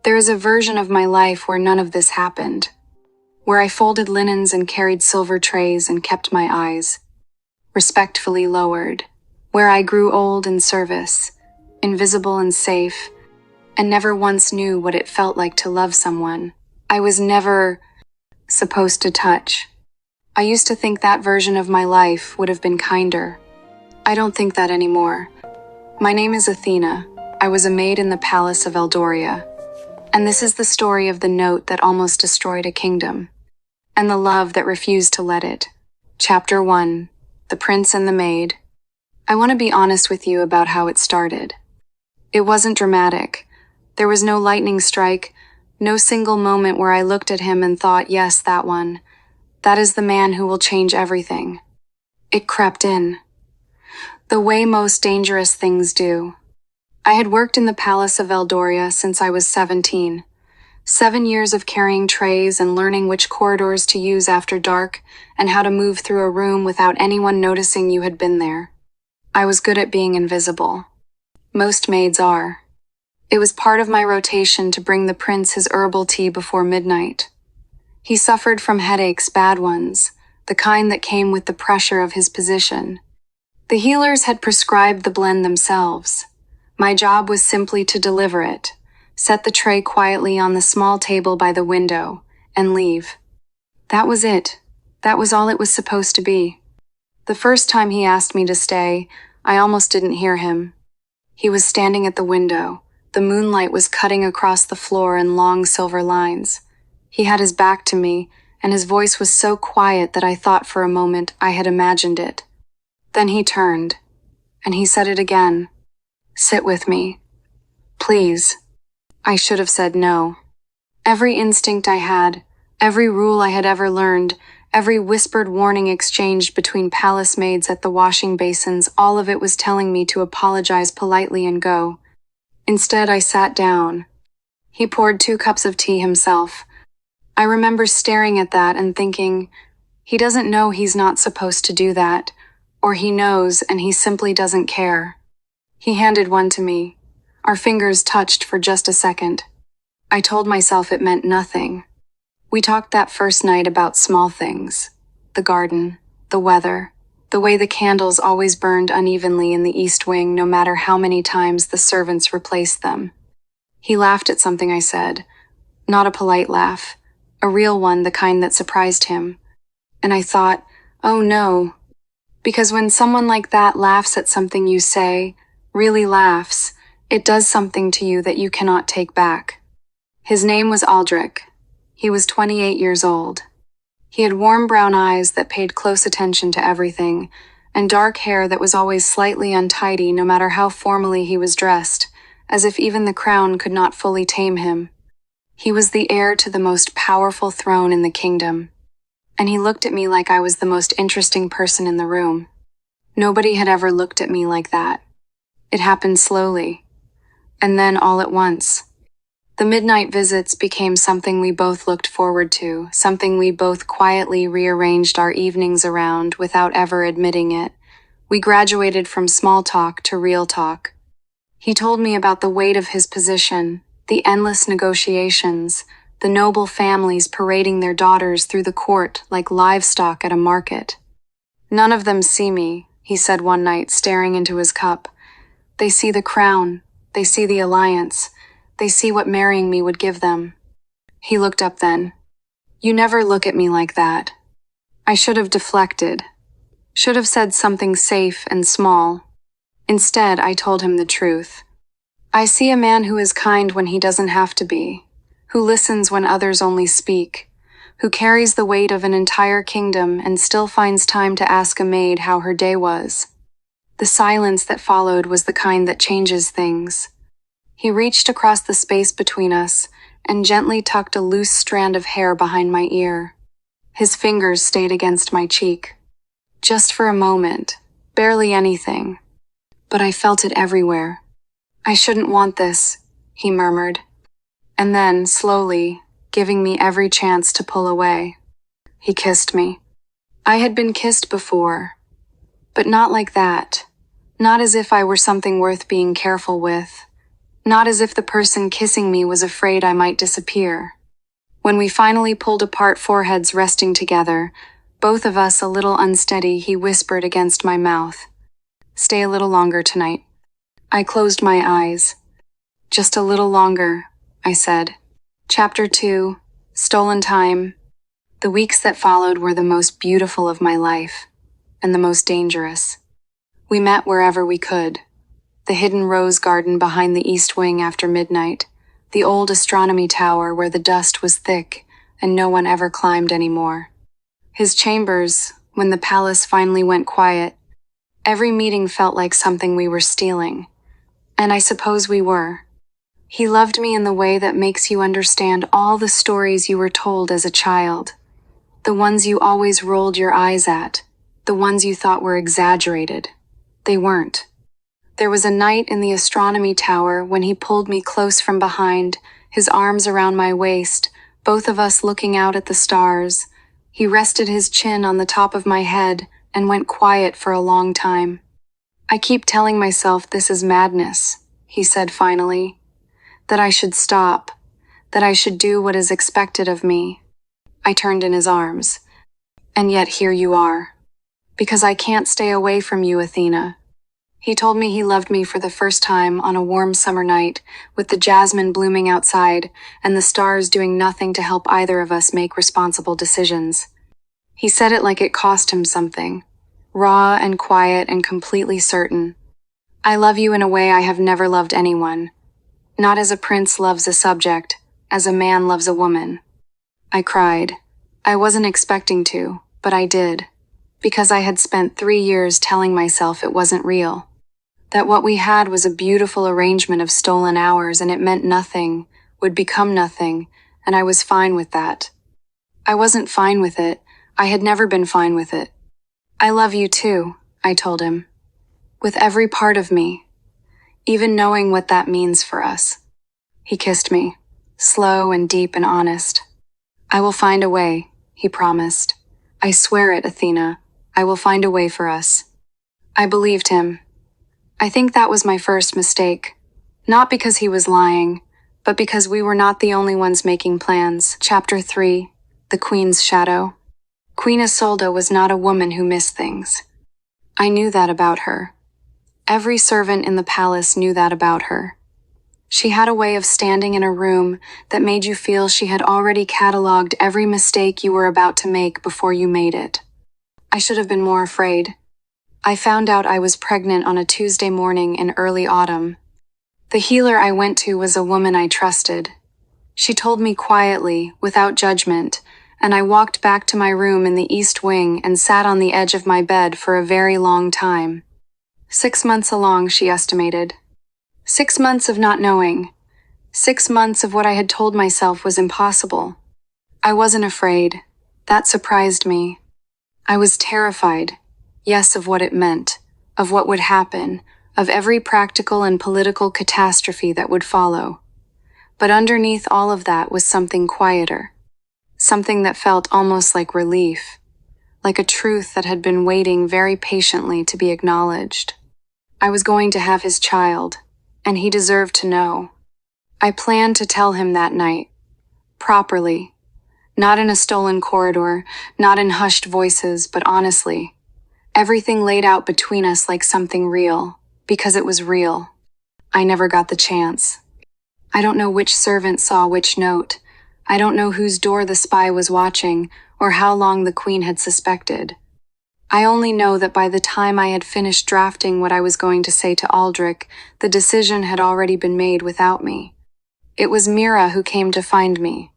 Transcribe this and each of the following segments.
There is a version of my life where none of this happened, where I folded linens and carried silver trays and kept my eyes respectfully lowered, where I grew old in service, invisible and safe, and never once knew what it felt like to love someone I was never supposed to touch. I used to think that version of my life would have been kinder. I don't think that anymore. My name is Athena. I was a maid in the palace of Eldoria. And this is the story of the note that almost destroyed a kingdom, and the love that refused to let it. Chapter 1. The Prince and the Maid. I want to be honest with you about how it started. It wasn't dramatic. There was no lightning strike, no single moment where I looked at him and thought, yes, that one. That is the man who will change everything. It crept in, the way most dangerous things do. I had worked in the palace of Eldoria since I was 17. 7 years of carrying trays and learning which corridors to use after dark and how to move through a room without anyone noticing you had been there. I was good at being invisible. Most maids are. It was part of my rotation to bring the prince his herbal tea before midnight. He suffered from headaches, bad ones, the kind that came with the pressure of his position. The healers had prescribed the blend themselves. My job was simply to deliver it, set the tray quietly on the small table by the window, and leave. That was it. That was all it was supposed to be. The first time he asked me to stay, I almost didn't hear him. He was standing at the window. The moonlight was cutting across the floor in long silver lines. He had his back to me, and his voice was so quiet that I thought for a moment I had imagined it. Then he turned, and he said it again. "Sit with me. Please." I should have said no. Every instinct I had, every rule I had ever learned, every whispered warning exchanged between palace maids at the washing basins, all of it was telling me to apologize politely and go. Instead, I sat down. He poured 2 cups of tea himself. I remember staring at that and thinking, he doesn't know he's not supposed to do that, or he knows and he simply doesn't care. He handed one to me. Our fingers touched for just a second. I told myself it meant nothing. We talked that first night about small things. The garden, the weather, the way the candles always burned unevenly in the east wing no matter how many times the servants replaced them. He laughed at something I said. Not a polite laugh. A real one, the kind that surprised him. And I thought, oh no. Because when someone like that laughs at something you say, really laughs, it does something to you that you cannot take back. His name was Aldrich. He was 28 years old. He had warm brown eyes that paid close attention to everything, and dark hair that was always slightly untidy no matter how formally he was dressed, as if even the crown could not fully tame him. He was the heir to the most powerful throne in the kingdom, and he looked at me like I was the most interesting person in the room. Nobody had ever looked at me like that. It happened slowly, and then all at once. The midnight visits became something we both looked forward to, something we both quietly rearranged our evenings around without ever admitting it. We graduated from small talk to real talk. He told me about the weight of his position, the endless negotiations, the noble families parading their daughters through the court like livestock at a market. "None of them see me," he said one night, staring into his cup. "They see the crown, they see the alliance. They see what marrying me would give them." He looked up then. "You never look at me like that." I should have deflected. Should have said something safe and small. Instead, I told him the truth. "I see a man who is kind when he doesn't have to be, who listens when others only speak, who carries the weight of an entire kingdom and still finds time to ask a maid how her day was." The silence that followed was the kind that changes things. He reached across the space between us and gently tucked a loose strand of hair behind my ear. His fingers stayed against my cheek. Just for a moment, barely anything. But I felt it everywhere. "I shouldn't want this," he murmured. And then, slowly, giving me every chance to pull away, he kissed me. I had been kissed before, but not like that. Not as if I were something worth being careful with. not as if the person kissing me was afraid I might disappear. When we finally pulled apart, foreheads resting together, both of us a little unsteady, he whispered against my mouth, "Stay a little longer tonight." I closed my eyes. "Just a little longer," I said. Chapter 2, Stolen Time. The weeks that followed were the most beautiful of my life, and the most dangerous. We met wherever we could. The hidden rose garden behind the east wing after midnight, the old astronomy tower where the dust was thick and no one ever climbed anymore. His chambers, when the palace finally went quiet. Every meeting felt like something we were stealing. And I suppose we were. He loved me in the way that makes you understand all the stories you were told as a child. The ones you always rolled your eyes at. The ones you thought were exaggerated. They weren't. There was a night in the astronomy tower when he pulled me close from behind, his arms around my waist, both of us looking out at the stars. He rested his chin on the top of my head and went quiet for a long time. "I keep telling myself this is madness," he said finally. "That I should stop. That I should do what is expected of me." I turned in his arms. "And yet here you are. Because I can't stay away from you, Athena." He told me he loved me for the first time on a warm summer night, with the jasmine blooming outside and the stars doing nothing to help either of us make responsible decisions. He said it like it cost him something, raw and quiet and completely certain. "I love you in a way I have never loved anyone. Not as a prince loves a subject, as a man loves a woman." I cried. I wasn't expecting to, but I did, because I had spent 3 years telling myself it wasn't real. That what we had was a beautiful arrangement of stolen hours and it meant nothing, would become nothing, and I was fine with that. I wasn't fine with it. I had never been fine with it. "I love you too," I told him. "With every part of me. Even knowing what that means for us." He kissed me, slow and deep and honest. "I will find a way," he promised. "I swear it, Athena. I will find a way for us." I believed him. I think that was my first mistake. Not because he was lying, but because we were not the only ones making plans. Chapter 3, The Queen's Shadow. Queen Isolde was not a woman who missed things. I knew that about her. Every servant in the palace knew that about her. She had a way of standing in a room that made you feel she had already cataloged every mistake you were about to make before you made it. I should have been more afraid. I found out I was pregnant on a Tuesday morning in early autumn. The healer I went to was a woman I trusted. She told me quietly, without judgment, and I walked back to my room in the east wing and sat on the edge of my bed for a very long time. 6 months along, she estimated. 6 months of not knowing. 6 months of what I had told myself was impossible. I wasn't afraid. That surprised me. I was terrified. Yes, of what it meant, of what would happen, of every practical and political catastrophe that would follow. But underneath all of that was something quieter. Something that felt almost like relief. Like a truth that had been waiting very patiently to be acknowledged. I was going to have his child, and he deserved to know. I planned to tell him that night. Properly. Not in a stolen corridor, not in hushed voices, but honestly. Everything laid out between us like something real, because it was real. I never got the chance. I don't know which servant saw which note. I don't know whose door the spy was watching, or how long the queen had suspected. I only know that by the time I had finished drafting what I was going to say to Aldrich, the decision had already been made without me. It was Mira who came to find me.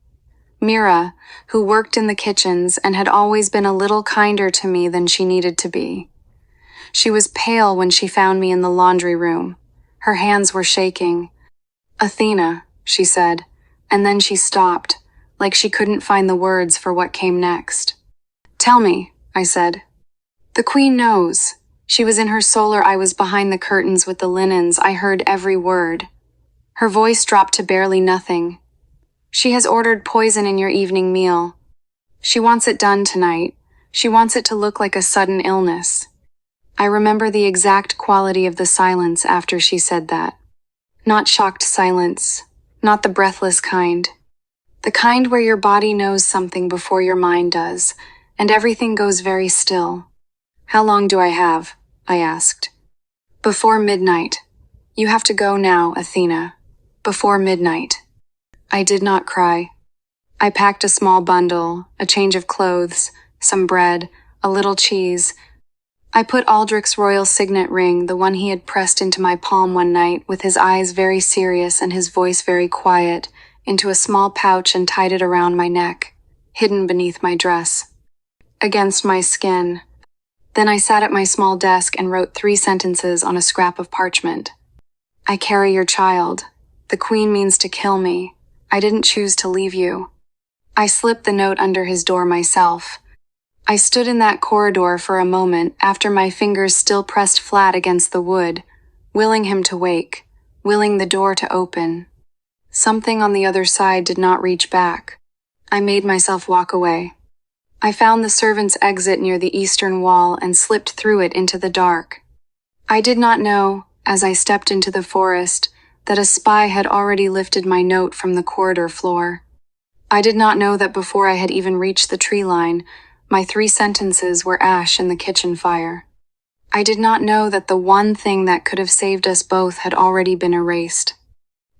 Mira, who worked in the kitchens and had always been a little kinder to me than she needed to be. She was pale when she found me in the laundry room. Her hands were shaking. "Athena," she said, and then she stopped, like she couldn't find the words for what came next. "Tell me," I said. "The queen knows. She was in her solar. I was behind the curtains with the linens. I heard every word." Her voice dropped to barely nothing. "She has ordered poison in your evening meal. She wants it done tonight. She wants it to look like a sudden illness." I remember the exact quality of the silence after she said that. Not shocked silence, not the breathless kind. The kind where your body knows something before your mind does, and everything goes very still. How long do I have? I asked. Before midnight. You have to go now, Athena. Before midnight. I did not cry. I packed a small bundle, a change of clothes, some bread, a little cheese. I put Aldrich's royal signet ring, the one he had pressed into my palm one night, with his eyes very serious and his voice very quiet, into a small pouch and tied it around my neck, hidden beneath my dress, against my skin. Then I sat at my small desk and wrote 3 sentences on a scrap of parchment. I carry your child. The queen means to kill me. I didn't choose to leave you. I slipped the note under his door myself. I stood in that corridor for a moment after my fingers still pressed flat against the wood, willing him to wake, willing the door to open. Something on the other side did not reach back. I made myself walk away. I found the servants' exit near the eastern wall and slipped through it into the dark. I did not know, as I stepped into the forest, that a spy had already lifted my note from the corridor floor. I did not know that before I had even reached the tree line, my 3 sentences were ash in the kitchen fire. I did not know that the one thing that could have saved us both had already been erased.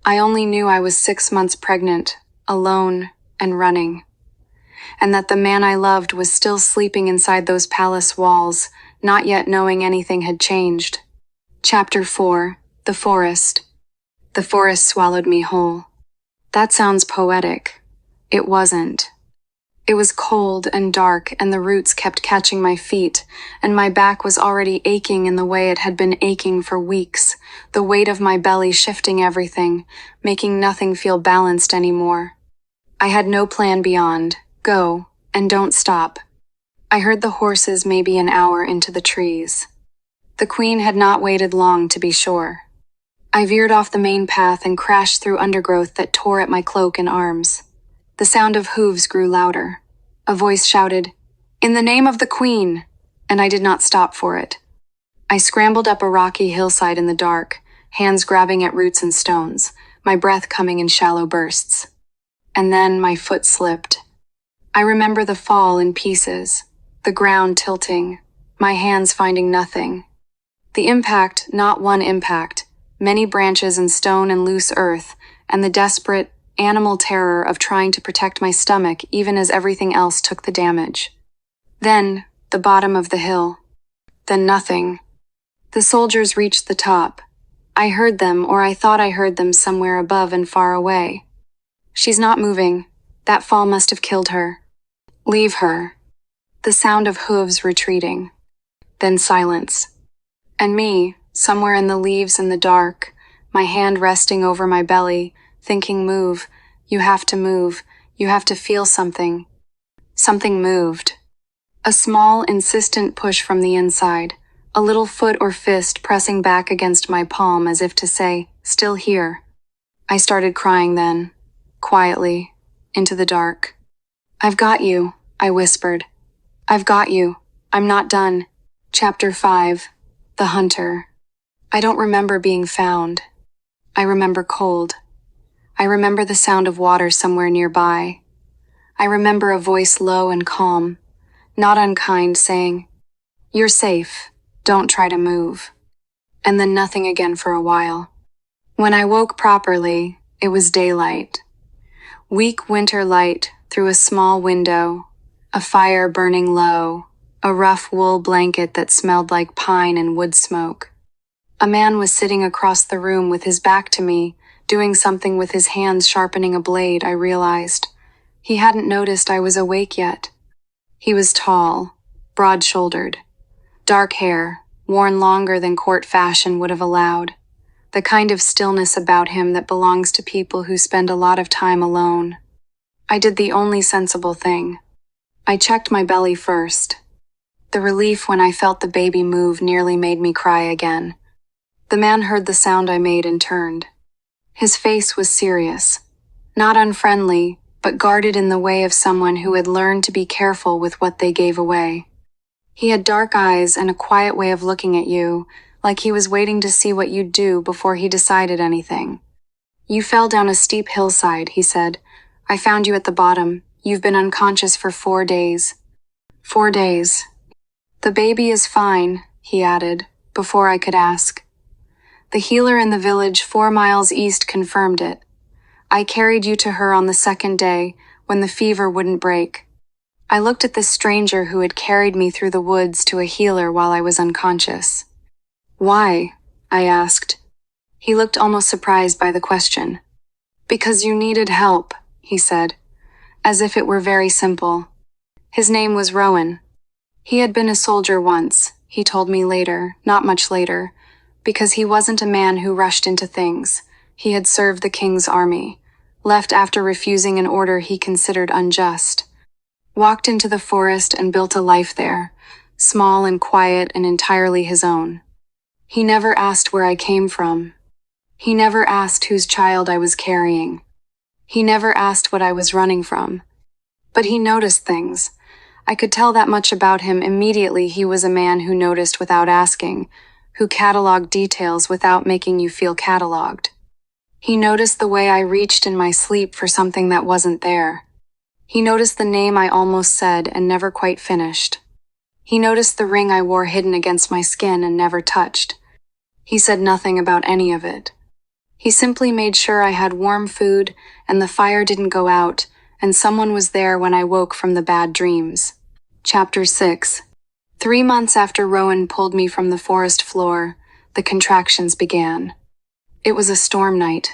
I only knew I was 6 months pregnant, alone, and running, and that the man I loved was still sleeping inside those palace walls, not yet knowing anything had changed. Chapter 4. The Forest. The forest swallowed me whole. That sounds poetic. It wasn't. It was cold and dark, and the roots kept catching my feet, and my back was already aching in the way it had been aching for weeks, the weight of my belly shifting everything, making nothing feel balanced anymore. I had no plan beyond. Go, and don't stop. I heard the horses maybe an hour into the trees. The queen had not waited long, to be sure. I veered off the main path and crashed through undergrowth that tore at my cloak and arms. The sound of hooves grew louder. A voice shouted, "In the name of the queen!" and I did not stop for it. I scrambled up a rocky hillside in the dark, hands grabbing at roots and stones, my breath coming in shallow bursts. And then my foot slipped. I remember the fall in pieces, the ground tilting, my hands finding nothing. The impact, not one impact, many branches and stone and loose earth, and the desperate, animal terror of trying to protect my stomach even as everything else took the damage. Then, the bottom of the hill. Then nothing. The soldiers reached the top. I heard them, or I thought I heard them somewhere above and far away. She's not moving. That fall must have killed her. Leave her. The sound of hooves retreating. Then silence. And me, somewhere in the leaves in the dark, my hand resting over my belly, thinking move, you have to feel something. Something moved. A small, insistent push from the inside, a little foot or fist pressing back against my palm as if to say, still here. I started crying then, quietly, into the dark. "I've got you," I whispered. "I've got you. I'm not done." Chapter 5. The Hunter. I don't remember being found. I remember cold. I remember the sound of water somewhere nearby. I remember a voice low and calm, not unkind, saying, "You're safe. Don't try to move." And then nothing again for a while. When I woke properly, it was daylight. Weak winter light through a small window, a fire burning low, a rough wool blanket that smelled like pine and wood smoke. A man was sitting across the room with his back to me, doing something with his hands sharpening a blade, I realized. He hadn't noticed I was awake yet. He was tall, broad-shouldered, dark hair, worn longer than court fashion would have allowed, the kind of stillness about him that belongs to people who spend a lot of time alone. I did the only sensible thing. I checked my belly first. The relief when I felt the baby move nearly made me cry again. The man heard the sound I made and turned. His face was serious, not unfriendly, but guarded in the way of someone who had learned to be careful with what they gave away. He had dark eyes and a quiet way of looking at you, like he was waiting to see what you'd do before he decided anything. "You fell down a steep hillside," he said. "I found you at the bottom. You've been unconscious for 4 days." 4 days. "The baby is fine," he added, before I could ask. "The healer in the village 4 miles east confirmed it. I carried you to her on the 2nd day, when the fever wouldn't break." I looked at this stranger who had carried me through the woods to a healer while I was unconscious. "Why?" I asked. He looked almost surprised by the question. "Because you needed help," he said, as if it were very simple. His name was Rowan. He had been a soldier once, he told me later, not much later, because he wasn't a man who rushed into things. He had served the king's army, left after refusing an order he considered unjust, walked into the forest and built a life there, small and quiet and entirely his own. He never asked where I came from. He never asked whose child I was carrying. He never asked what I was running from. But he noticed things. I could tell that much about him immediately. He was a man who noticed without asking, who cataloged details without making you feel cataloged. He noticed the way I reached in my sleep for something that wasn't there. He noticed the name I almost said and never quite finished. He noticed the ring I wore hidden against my skin and never touched. He said nothing about any of it. He simply made sure I had warm food and the fire didn't go out, and someone was there when I woke from the bad dreams. Chapter 6. 3 months after Rowan pulled me from the forest floor, the contractions began. It was a storm night,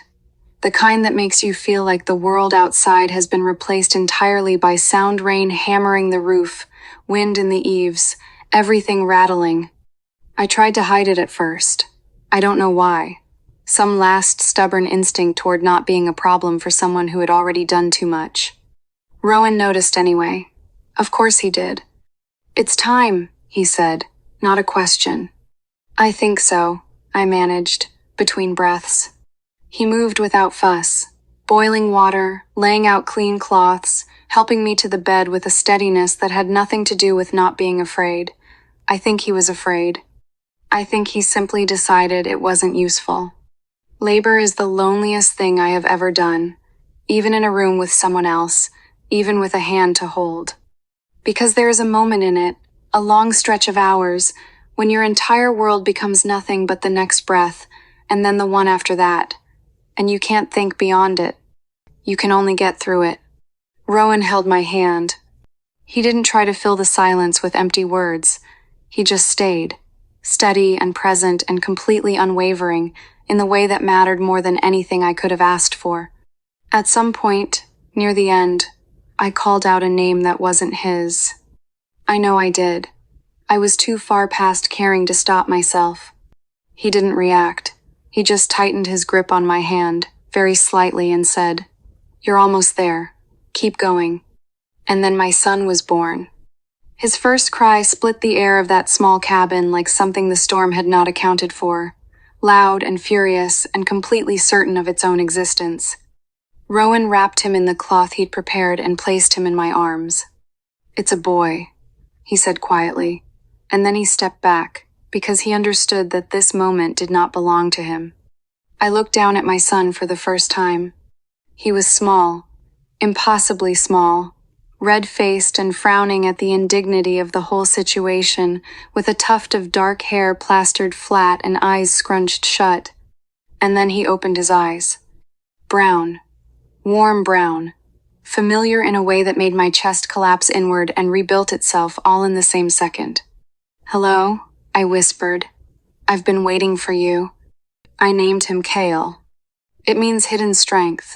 the kind that makes you feel like the world outside has been replaced entirely by sound rain hammering the roof, wind in the eaves, everything rattling. I tried to hide it at first. I don't know why. Some last stubborn instinct toward not being a problem for someone who had already done too much. Rowan noticed anyway. Of course he did. "It's time," he said, not a question. "I think so," I managed, between breaths. He moved without fuss, boiling water, laying out clean cloths, helping me to the bed with a steadiness that had nothing to do with not being afraid. I think he was afraid. I think he simply decided it wasn't useful. Labor is the loneliest thing I have ever done, even in a room with someone else, even with a hand to hold. Because there is a moment in it, a long stretch of hours, when your entire world becomes nothing but the next breath, and then the one after that, and you can't think beyond it. You can only get through it. Rowan held my hand. He didn't try to fill the silence with empty words. He just stayed, steady and present and completely unwavering, in the way that mattered more than anything I could have asked for. At some point, near the end, I called out a name that wasn't his. I know I did. I was too far past caring to stop myself. He didn't react. He just tightened his grip on my hand, very slightly, and said, "You're almost there. Keep going." And then my son was born. His first cry split the air of that small cabin like something the storm had not accounted for, loud and furious and completely certain of its own existence. Rowan wrapped him in the cloth he'd prepared and placed him in my arms. "It's a boy," he said quietly, and then he stepped back, because he understood that this moment did not belong to him. I looked down at my son for the first time. He was small, impossibly small, red-faced and frowning at the indignity of the whole situation, with a tuft of dark hair plastered flat and eyes scrunched shut. And then he opened his eyes. Brown. Warm brown. Familiar in a way that made my chest collapse inward and rebuilt itself all in the same second. "Hello," I whispered. "I've been waiting for you." I named him Kale. It means hidden strength.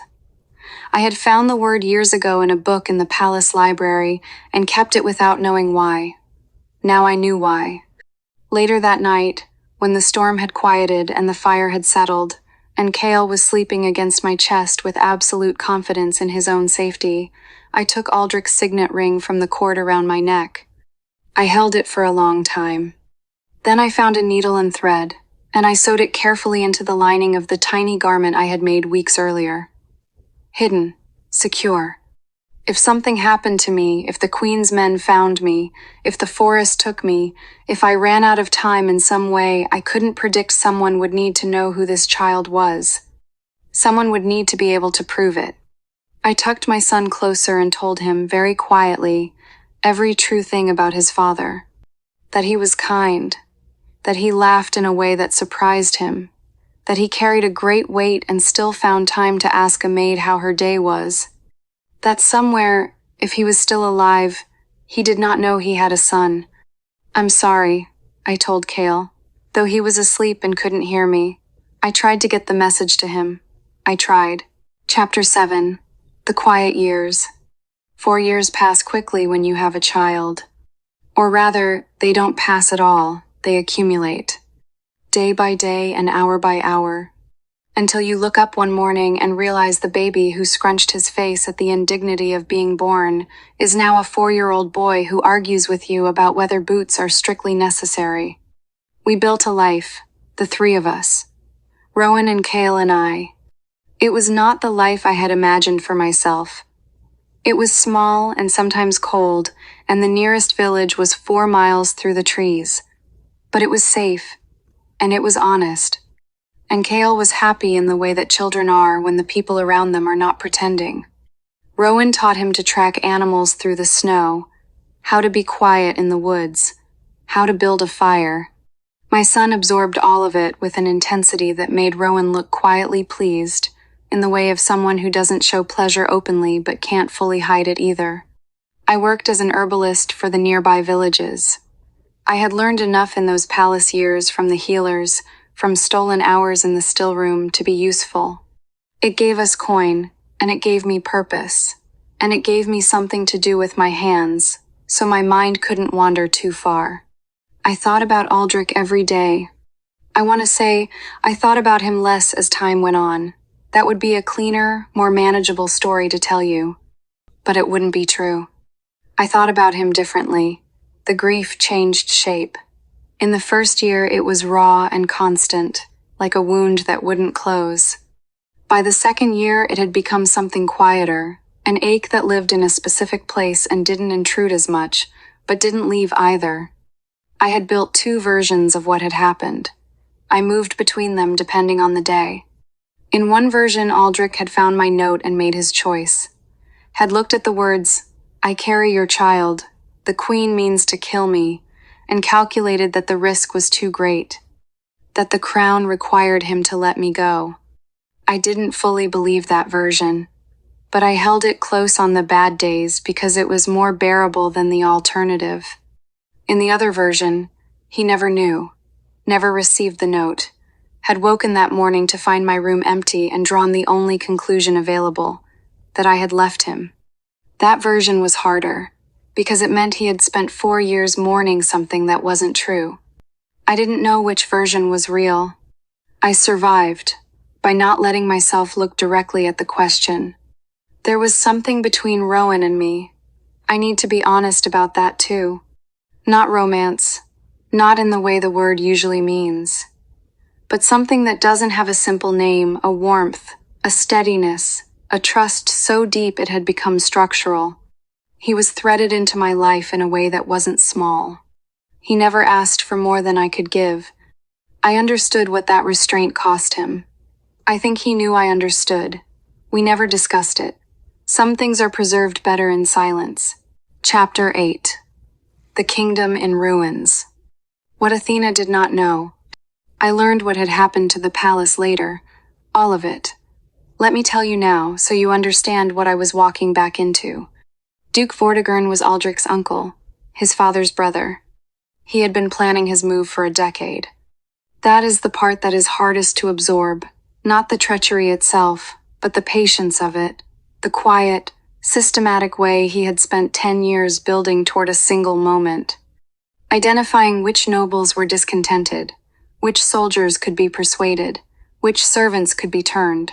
I had found the word years ago in a book in the palace library and kept it without knowing why. Now I knew why. Later that night, when the storm had quieted and the fire had settled, and Kale was sleeping against my chest with absolute confidence in his own safety, I took Aldrich's signet ring from the cord around my neck. I held it for a long time. Then I found a needle and thread, and I sewed it carefully into the lining of the tiny garment I had made weeks earlier. Hidden, secure. If something happened to me, if the Queen's men found me, if the forest took me, if I ran out of time in some way, I couldn't predict someone would need to know who this child was. Someone would need to be able to prove it. I tucked my son closer and told him, very quietly, every true thing about his father. That he was kind, that he laughed in a way that surprised him, that he carried a great weight and still found time to ask a maid how her day was. That somewhere, if he was still alive, he did not know he had a son. I'm sorry, I told Cale. Though he was asleep and couldn't hear me, I tried to get the message to him. I tried. Chapter 7. The Quiet Years. 4 years pass quickly when you have a child. Or rather, they don't pass at all, they accumulate. Day by day and hour by hour. Until you look up one morning and realize the baby who scrunched his face at the indignity of being born is now a 4-year-old boy who argues with you about whether boots are strictly necessary. We built a life, the 3 of us. Rowan and Cale and I. It was not the life I had imagined for myself. It was small and sometimes cold, and the nearest village was 4 miles through the trees. But it was safe, and it was honest. And Cale was happy in the way that children are when the people around them are not pretending. Rowan taught him to track animals through the snow, how to be quiet in the woods, how to build a fire. My son absorbed all of it with an intensity that made Rowan look quietly pleased, in the way of someone who doesn't show pleasure openly but can't fully hide it either. I worked as an herbalist for the nearby villages. I had learned enough in those palace years from the healers, from stolen hours in the still room, to be useful. It gave us coin, and it gave me purpose, and it gave me something to do with my hands, so my mind couldn't wander too far. I thought about Aldrich every day. I want to say, I thought about him less as time went on. That would be a cleaner, more manageable story to tell you. But it wouldn't be true. I thought about him differently. The grief changed shape. In the first year, it was raw and constant, like a wound that wouldn't close. By the second year, it had become something quieter, an ache that lived in a specific place and didn't intrude as much, but didn't leave either. I had built 2 versions of what had happened. I moved between them depending on the day. In one version, Aldrich had found my note and made his choice. Had looked at the words, "I carry your child. The Queen means to kill me," and calculated that the risk was too great, that the crown required him to let me go. I didn't fully believe that version, but I held it close on the bad days because it was more bearable than the alternative. In the other version, he never knew, never received the note, had woken that morning to find my room empty and drawn the only conclusion available, that I had left him. That version was harder, because it meant he had spent 4 years mourning something that wasn't true. I didn't know which version was real. I survived, by not letting myself look directly at the question. There was something between Rowan and me. I need to be honest about that too. Not romance, not in the way the word usually means, but something that doesn't have a simple name, a warmth, a steadiness, a trust so deep it had become structural. He was threaded into my life in a way that wasn't small. He never asked for more than I could give. I understood what that restraint cost him. I think he knew I understood. We never discussed it. Some things are preserved better in silence. Chapter 8. The Kingdom in Ruins. What Athena did not know. I learned what had happened to the palace later. All of it. Let me tell you now, so you understand what I was walking back into. Duke Vortigern was Aldrich's uncle, his father's brother. He had been planning his move for a decade. That is the part that is hardest to absorb, not the treachery itself, but the patience of it, the quiet, systematic way he had spent 10 years building toward a single moment. Identifying which nobles were discontented, which soldiers could be persuaded, which servants could be turned.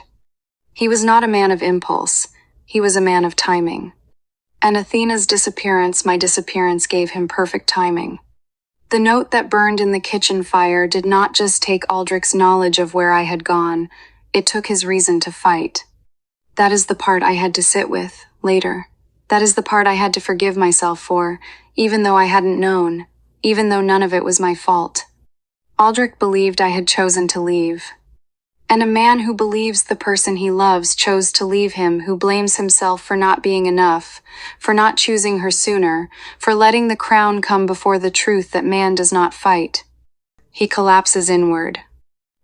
He was not a man of impulse, he was a man of timing. And Athena's disappearance, my disappearance, gave him perfect timing. The note that burned in the kitchen fire did not just take Aldrich's knowledge of where I had gone, it took his reason to fight. That is the part I had to sit with, later. That is the part I had to forgive myself for, even though I hadn't known, even though none of it was my fault. Aldrich believed I had chosen to leave. And a man who believes the person he loves chose to leave him, who blames himself for not being enough, for not choosing her sooner, for letting the crown come before the truth that man does not fight. He collapses inward.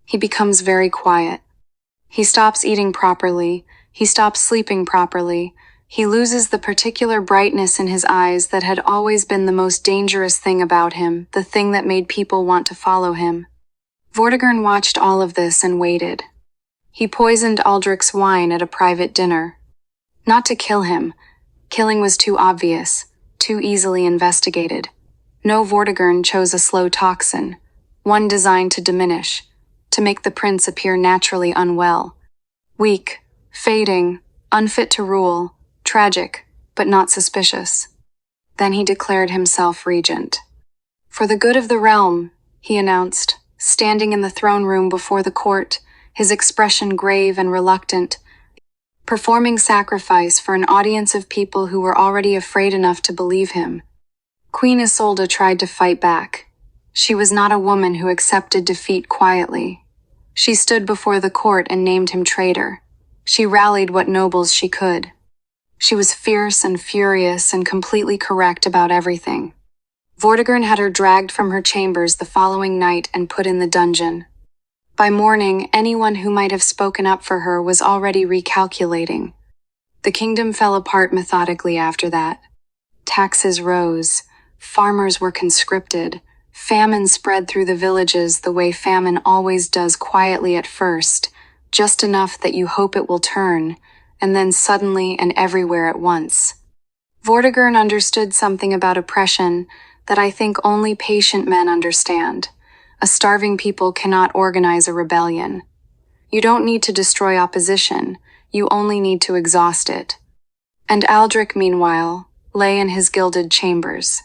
He becomes very quiet. He stops eating properly. He stops sleeping properly. He loses the particular brightness in his eyes that had always been the most dangerous thing about him, the thing that made people want to follow him. Vortigern watched all of this and waited. He poisoned Aldrich's wine at a private dinner. Not to kill him. Killing was too obvious, too easily investigated. No, Vortigern chose a slow toxin, one designed to diminish, to make the prince appear naturally unwell. Weak, fading, unfit to rule, tragic, but not suspicious. Then he declared himself regent. For the good of the realm, he announced, standing in the throne room before the court, his expression grave and reluctant, performing sacrifice for an audience of people who were already afraid enough to believe him. Queen Isolde tried to fight back. She was not a woman who accepted defeat quietly. She stood before the court and named him traitor. She rallied what nobles she could. She was fierce and furious and completely correct about everything. Vortigern had her dragged from her chambers the following night and put in the dungeon. By morning, anyone who might have spoken up for her was already recalculating. The kingdom fell apart methodically after that. Taxes rose. Farmers were conscripted. Famine spread through the villages the way famine always does, quietly at first, just enough that you hope it will turn, and then suddenly and everywhere at once. Vortigern understood something about oppression that I think only patient men understand. A starving people cannot organize a rebellion. You don't need to destroy opposition, you only need to exhaust it. And Aldrich, meanwhile, lay in his gilded chambers.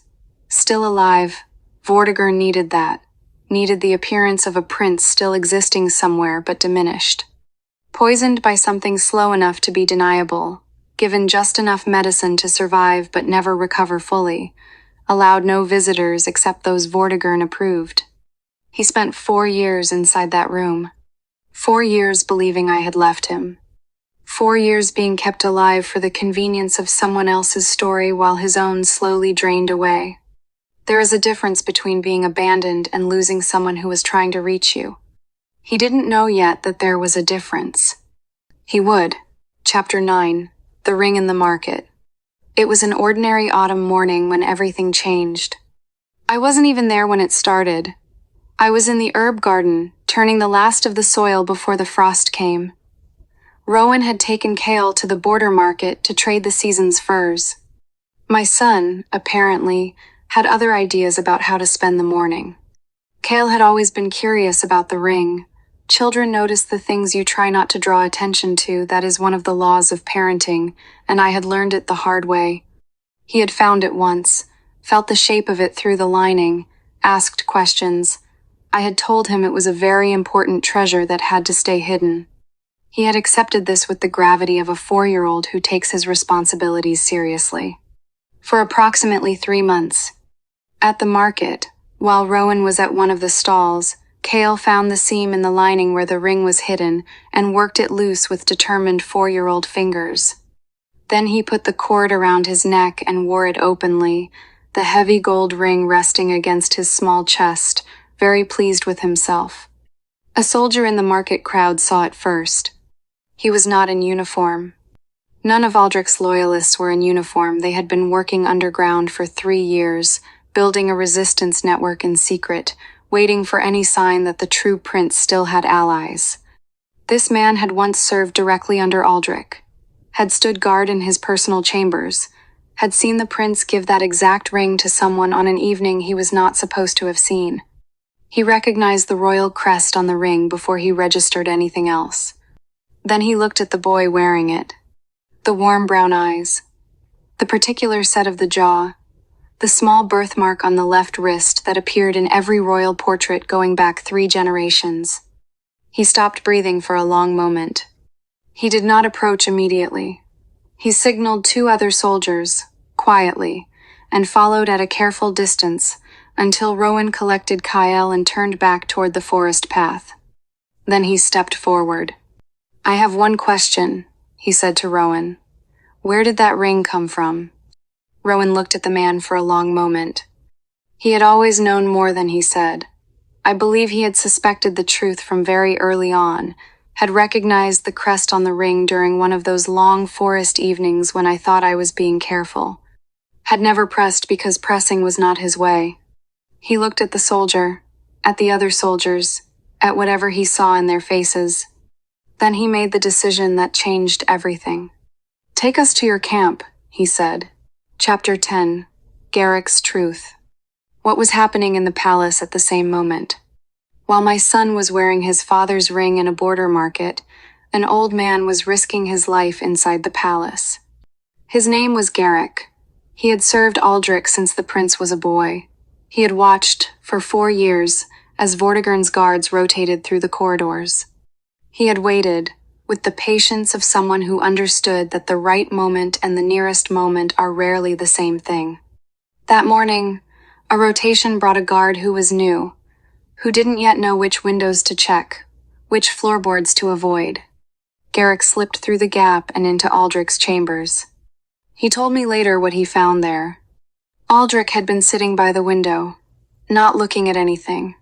Still alive, Vortigern needed that, needed the appearance of a prince still existing somewhere but diminished. Poisoned by something slow enough to be deniable, given just enough medicine to survive but never recover fully, allowed no visitors except those Vortigern approved. He spent 4 years inside that room. 4 years believing I had left him. 4 years being kept alive for the convenience of someone else's story while his own slowly drained away. There is a difference between being abandoned and losing someone who was trying to reach you. He didn't know yet that there was a difference. He would. Chapter 9. The Ring in the Market. It was an ordinary autumn morning when everything changed. I wasn't even there when it started. I was in the herb garden, turning the last of the soil before the frost came. Rowan had taken Kale to the border market to trade the season's furs. My son, apparently, had other ideas about how to spend the morning. Kale had always been curious about the ring. Children notice the things you try not to draw attention to. That is one of the laws of parenting, and I had learned it the hard way. He had found it once, felt the shape of it through the lining, asked questions. I had told him it was a very important treasure that had to stay hidden. He had accepted this with the gravity of a 4-year-old who takes his responsibilities seriously. For approximately 3 months. At the market, while Rowan was at one of the stalls, Kale found the seam in the lining where the ring was hidden and worked it loose with determined 4-year-old fingers. Then he put the cord around his neck and wore it openly, the heavy gold ring resting against his small chest, very pleased with himself. A soldier in the market crowd saw it first. He was not in uniform. None of Aldrich's loyalists were in uniform. They had been working underground for 3 years, building a resistance network in secret, waiting for any sign that the true prince still had allies. This man had once served directly under Aldrich, had stood guard in his personal chambers, had seen the prince give that exact ring to someone on an evening he was not supposed to have seen. He recognized the royal crest on the ring before he registered anything else. Then he looked at the boy wearing it. The warm brown eyes. The particular set of the jaw. The small birthmark on the left wrist that appeared in every royal portrait going back 3 generations. He stopped breathing for a long moment. He did not approach immediately. He signaled two other soldiers, quietly, and followed at a careful distance until Rowan collected Kyle and turned back toward the forest path. Then he stepped forward. "I have one question," he said to Rowan. "Where did that ring come from?" Rowan looked at the man for a long moment. He had always known more than he said. I believe he had suspected the truth from very early on, had recognized the crest on the ring during one of those long forest evenings when I thought I was being careful. Had never pressed because pressing was not his way. He looked at the soldier, at the other soldiers, at whatever he saw in their faces. Then he made the decision that changed everything. "Take us to your camp," he said. Chapter 10. Garrick's Truth. What was happening in the palace at the same moment? While my son was wearing his father's ring in a border market, an old man was risking his life inside the palace. His name was Garrick. He had served Aldrich since the prince was a boy. He had watched, for 4 years, as Vortigern's guards rotated through the corridors. He had waited, with the patience of someone who understood that the right moment and the nearest moment are rarely the same thing. That morning, a rotation brought a guard who was new, who didn't yet know which windows to check, which floorboards to avoid. Garrick slipped through the gap and into Aldrich's chambers. He told me later what he found there. Aldrich had been sitting by the window, not looking at anything,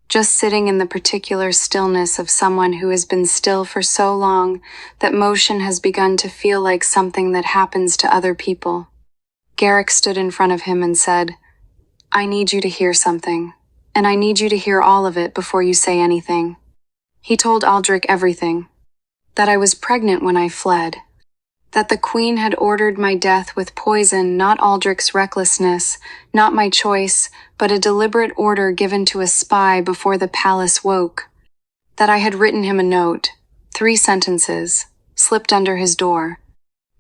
just sitting in the particular stillness of someone who has been still for so long that motion has begun to feel like something that happens to other people. Garrick stood in front of him and said, "I need you to hear something, and I need you to hear all of it before you say anything." He told Aldrich everything. That I was pregnant when I fled. That the queen had ordered my death with poison, not Aldrich's recklessness, not my choice, but a deliberate order given to a spy before the palace woke. That I had written him a note, 3 sentences, slipped under his door.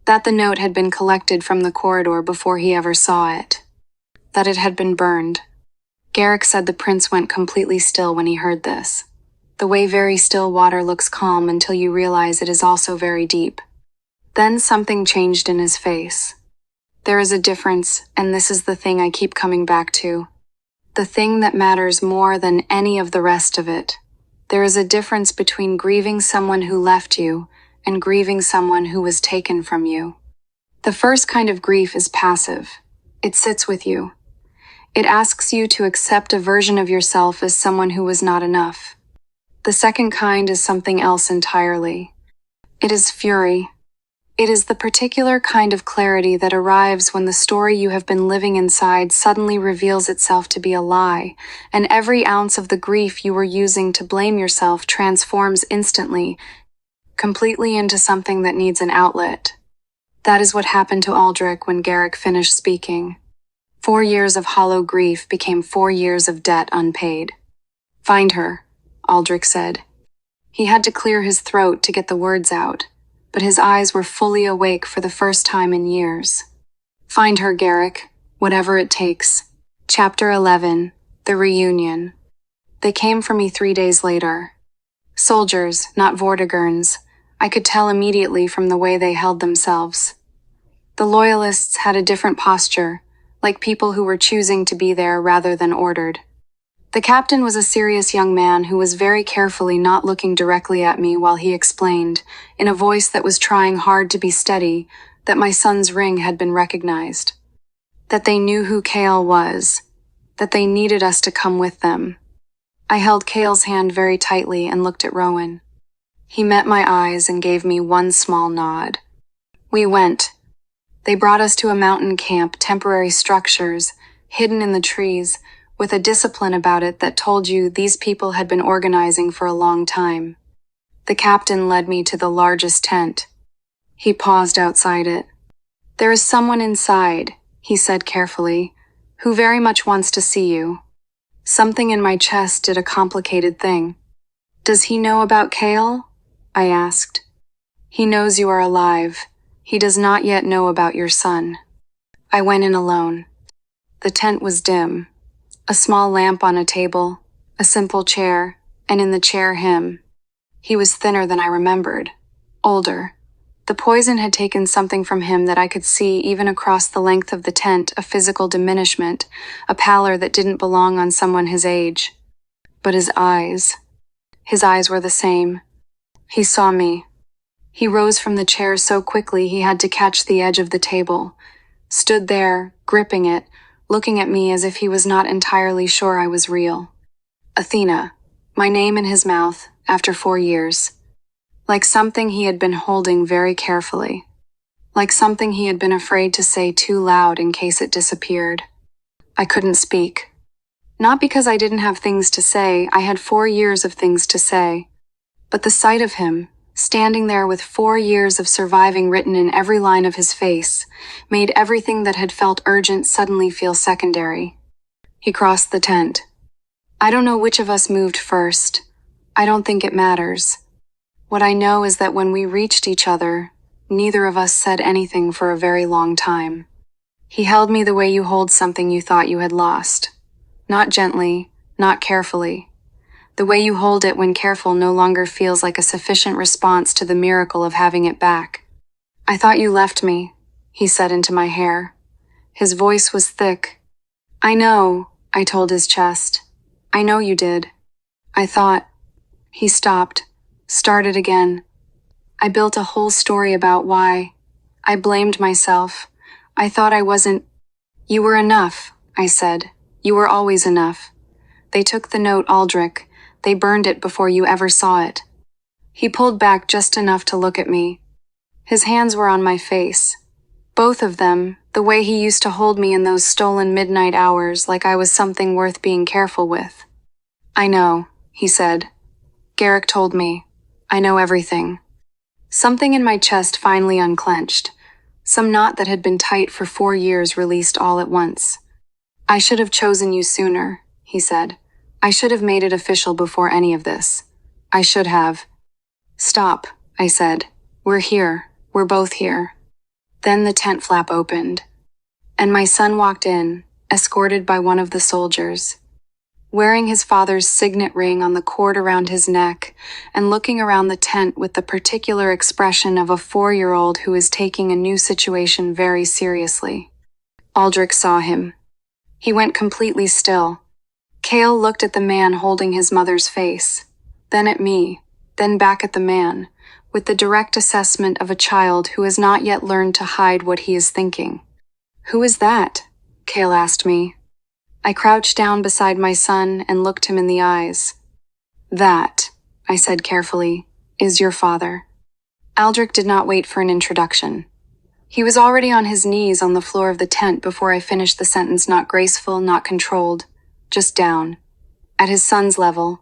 That the note had been collected from the corridor before he ever saw it. That it had been burned. Garrick said the prince went completely still when he heard this. The way very still water looks calm until you realize it is also very deep. Then something changed in his face. There is a difference, and this is the thing I keep coming back to. The thing that matters more than any of the rest of it. There is a difference between grieving someone who left you and grieving someone who was taken from you. The first kind of grief is passive. It sits with you. It asks you to accept a version of yourself as someone who was not enough. The second kind is something else entirely. It is fury. It is the particular kind of clarity that arrives when the story you have been living inside suddenly reveals itself to be a lie, and every ounce of the grief you were using to blame yourself transforms instantly, completely into something that needs an outlet. That is what happened to Aldrich when Garrick finished speaking. 4 years of hollow grief became 4 years of debt unpaid. "Find her," Aldrich said. He had to clear his throat to get the words out, but his eyes were fully awake for the first time in years. "Find her, Garrick, whatever it takes." Chapter 11. The Reunion. They came for me 3 days later. Soldiers, not Vortigerns. I could tell immediately from the way they held themselves. The loyalists had a different posture, like people who were choosing to be there rather than ordered. The captain was a serious young man who was very carefully not looking directly at me while he explained, in a voice that was trying hard to be steady, that my son's ring had been recognized. That they knew who Kale was. That they needed us to come with them. I held Kale's hand very tightly and looked at Rowan. He met my eyes and gave me one small nod. We went. They brought us to a mountain camp, temporary structures, hidden in the trees, with a discipline about it that told you these people had been organizing for a long time. The captain led me to the largest tent. He paused outside it. "There is someone inside," he said carefully, "who very much wants to see you." Something in my chest did a complicated thing. "Does he know about Kale?" I asked. "He knows you are alive. He does not yet know about your son." I went in alone. The tent was dim. A small lamp on a table, a simple chair, and in the chair him. He was thinner than I remembered, older, The poison had taken something from him that I could see even across the length of the tent, a physical diminishment, a pallor that didn't belong on someone his age. But his eyes were the same. He saw me. He rose from the chair so quickly he had to catch the edge of the table, stood there, gripping it, looking at me as if he was not entirely sure I was real. Athena, my name in his mouth, after 4 years. Like something he had been holding very carefully. Like something he had been afraid to say too loud in case it disappeared. I couldn't speak. Not because I didn't have things to say, I had 4 years of things to say. But the sight of him, standing there with 4 years of surviving written in every line of his face, made everything that had felt urgent suddenly feel secondary. He crossed the tent. I don't know which of us moved first. I don't think it matters. What I know is that when we reached each other, neither of us said anything for a very long time. He held me the way you hold something you thought you had lost. Not gently, not carefully. The way you hold it when careful no longer feels like a sufficient response to the miracle of having it back. I thought you left me, he said into my hair. His voice was thick. I know, I told his chest. I know you did. I thought. He stopped, started again. I built a whole story about why. I blamed myself. I thought I wasn't. You were enough, I said. You were always enough. They took the note, Aldrich. They burned it before you ever saw it. He pulled back just enough to look at me. His hands were on my face. Both of them, the way he used to hold me in those stolen midnight hours like I was something worth being careful with. I know, he said. Garrick told me. I know everything. Something in my chest finally unclenched. Some knot that had been tight for 4 years released all at once. I should have chosen you sooner, he said. I should have made it official before any of this. I should have. Stop, I said. We're here. We're both here. Then the tent flap opened, and my son walked in, escorted by one of the soldiers. Wearing his father's signet ring on the cord around his neck, and looking around the tent with the particular expression of a 4-year-old who is taking a new situation very seriously. Aldrich saw him. He went completely still. Cale looked at the man holding his mother's face, then at me, then back at the man, with the direct assessment of a child who has not yet learned to hide what he is thinking. Who is that? Cale asked me. I crouched down beside my son and looked him in the eyes. That, I said carefully, is your father. Aldrich did not wait for an introduction. He was already on his knees on the floor of the tent before I finished the sentence, not graceful, not controlled. Just down, at his son's level,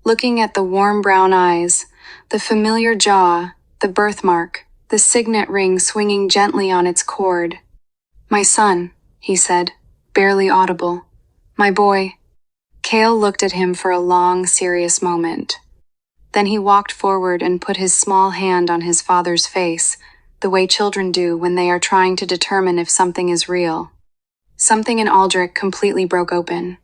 looking at the warm brown eyes, the familiar jaw, the birthmark, the signet ring swinging gently on its cord. My son, he said, barely audible. My boy. Cale looked at him for a long, serious moment. Then he walked forward and put his small hand on his father's face, the way children do when they are trying to determine if something is real. Something in Aldrich completely broke open.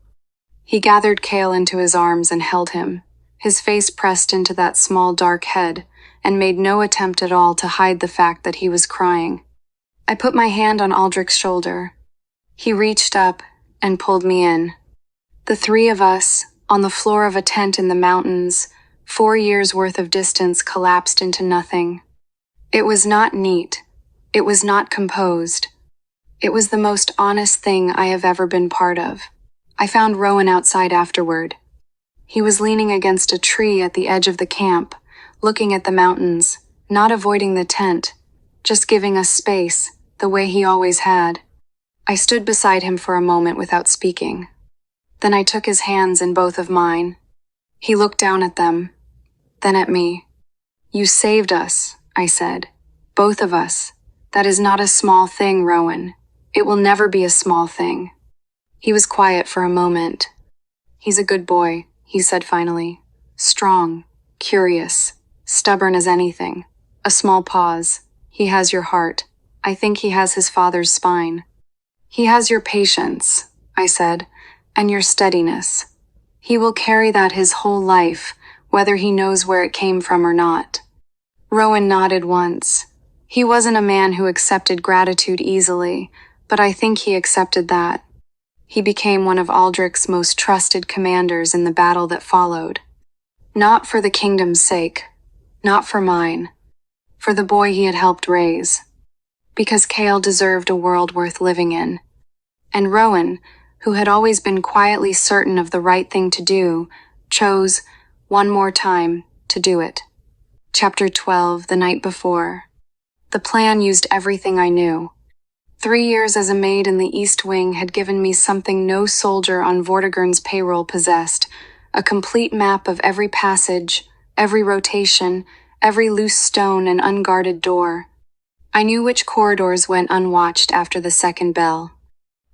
He gathered Cale into his arms and held him, his face pressed into that small dark head, and made no attempt at all to hide the fact that he was crying. I put my hand on Aldrich's shoulder. He reached up and pulled me in. The 3 of us, on the floor of a tent in the mountains, 4 years' worth of distance collapsed into nothing. It was not neat. It was not composed. It was the most honest thing I have ever been part of. I found Rowan outside afterward. He was leaning against a tree at the edge of the camp, looking at the mountains, not avoiding the tent, just giving us space, the way he always had. I stood beside him for a moment without speaking. Then I took his hands in both of mine. He looked down at them, then at me. You saved us, I said. Both of us. That is not a small thing, Rowan. It will never be a small thing. He was quiet for a moment. He's a good boy, he said finally. Strong, curious, stubborn as anything. A small pause. He has your heart. I think he has his father's spine. He has your patience, I said, and your steadiness. He will carry that his whole life, whether he knows where it came from or not. Rowan nodded once. He wasn't a man who accepted gratitude easily, but I think he accepted that. He became one of Aldrich's most trusted commanders in the battle that followed. Not for the kingdom's sake, not for mine, for the boy he had helped raise. Because Cale deserved a world worth living in. And Rowan, who had always been quietly certain of the right thing to do, chose, one more time, to do it. Chapter 12, The Night Before. The plan used everything I knew. 3 years as a maid in the East Wing had given me something no soldier on Vortigern's payroll possessed, a complete map of every passage, every rotation, every loose stone and unguarded door. I knew which corridors went unwatched after the second bell.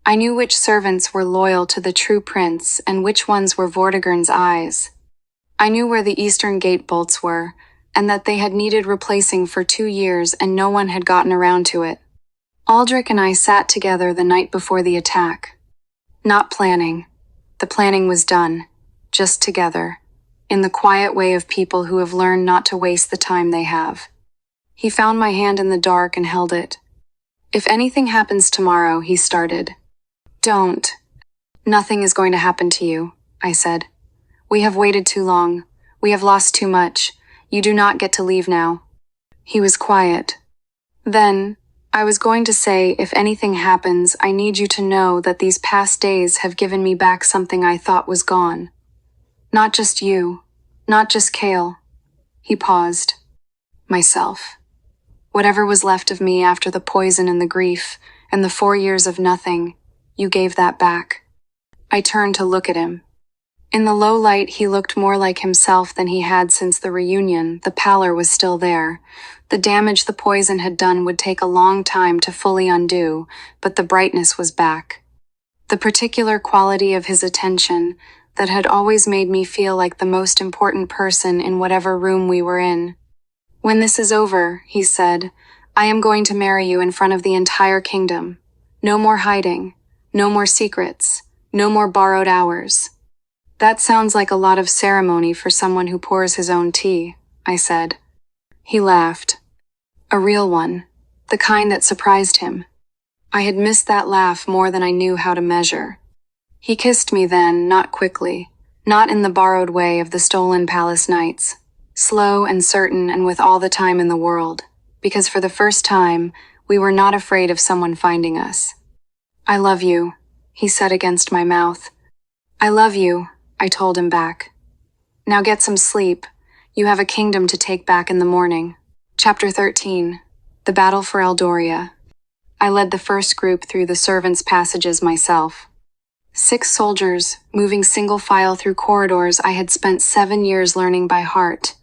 I knew which servants were loyal to the true prince and which ones were Vortigern's eyes. I knew where the eastern gate bolts were, and that they had needed replacing for 2 years and no one had gotten around to it. Aldrich and I sat together the night before the attack. Not planning. The planning was done. Just together. In the quiet way of people who have learned not to waste the time they have. He found my hand in the dark and held it. If anything happens tomorrow, he started. Don't. Nothing is going to happen to you, I said. We have waited too long. We have lost too much. You do not get to leave now. He was quiet. Then, I was going to say, if anything happens, I need you to know that these past days have given me back something I thought was gone. Not just you. Not just Cale. He paused. Myself. Whatever was left of me after the poison and the grief, and the 4 years of nothing, you gave that back. I turned to look at him. In the low light, he looked more like himself than he had since the reunion. The pallor was still there. The damage the poison had done would take a long time to fully undo, but the brightness was back. The particular quality of his attention that had always made me feel like the most important person in whatever room we were in. When this is over, he said, I am going to marry you in front of the entire kingdom. No more hiding. No more secrets. No more borrowed hours. That sounds like a lot of ceremony for someone who pours his own tea, I said. He laughed. A real one. The kind that surprised him. I had missed that laugh more than I knew how to measure. He kissed me then, not quickly, not in the borrowed way of the stolen palace nights. Slow and certain and with all the time in the world, because for the first time, we were not afraid of someone finding us. I love you, he said against my mouth. I love you, I told him back. Now get some sleep. You have a kingdom to take back in the morning. Chapter 13. The Battle for Eldoria. I led the first group through the servants' passages myself. 6 soldiers, moving single file through corridors I had spent 7 years learning by heart.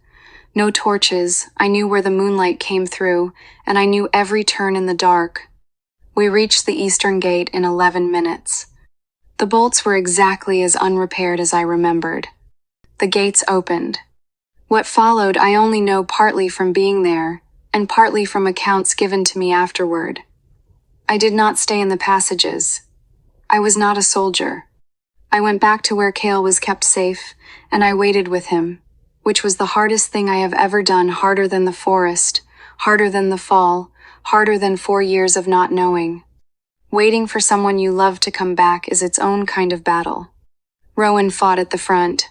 No torches, I knew where the moonlight came through, and I knew every turn in the dark. We reached the eastern gate in 11 minutes. The bolts were exactly as unrepaired as I remembered. The gates opened. What followed I only know partly from being there, and partly from accounts given to me afterward. I did not stay in the passages. I was not a soldier. I went back to where Cale was kept safe, and I waited with him, which was the hardest thing I have ever done, harder than the forest, harder than the fall, harder than 4 years of not knowing. Waiting for someone you love to come back is its own kind of battle. Rowan fought at the front.